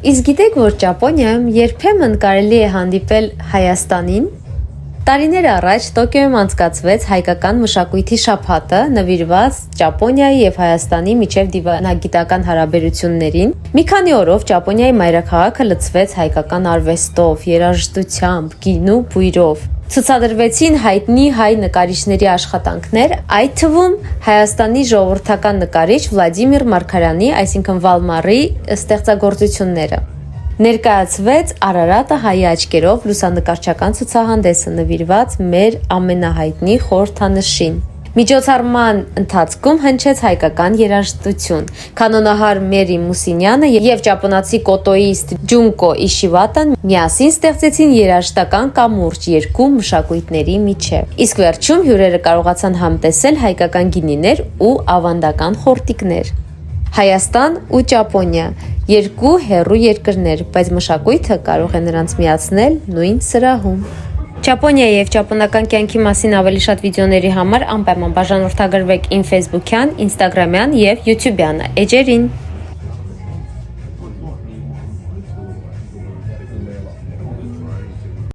Իսկ գիտեք, որ Ճապոնիայում երբեմն կարելի է հանդիպել Հայաստանին։ Տարիներ առաջ Տոկիոյում անցկացվեց հայկական մշակույթի շաբաթը, նվիրված Ճապոնիայի եւ Հայաստանի միջև դիվանագիտական հարաբերություններին։ Մի քանի օրով Ճապոնիայի մայրաքաղաքը լցվեց հայկական արվեստով, երաժշտությամբ, գինու բույրով։ Ցուցադրվեցին հայտնի հայ նկարիչների աշխատանքներ, այդ թվում Հայաստանի ժողովրդական նկարիչ Վլադիմիր Մարգարյանի, այսինքն Վալմարի ստեղծագործությունները։ Ներկայացվեց Արարատը հայի աչքերով լուսանկարչական ցուցահանդեսը նվիրված մեր ամենահայտնի խորհրդանշին։ Միջոցառման ընթացքում հնչեց հայկական երաժշտություն։ Կանոնահար Մերի Մուսինյանը եւ ճապոնացի կոտոիստ Ջունկո Իշիվատան միասին ստեղծեցին երաժշտական կամուրջ երկու մշակույթների միջև։ Իսկ վերջում հյուրերը կարողացան համտեսել հայկական գինիներ ու ավանդական խորտիկներ։ Հայաստան ու Ճապոնիա երկու հեռու երկրներ, բայց մշակույթը կարող է նրանց միացնել նույն սրահում։ Ճապոնիայի եւ ճապոնական կյանքի մասին ավելի շատ վիդեոների համար անպայման բաժանորդագրվեք իմ Facebook-յան, Instagram-յան եւ YouTube-յան էջերին։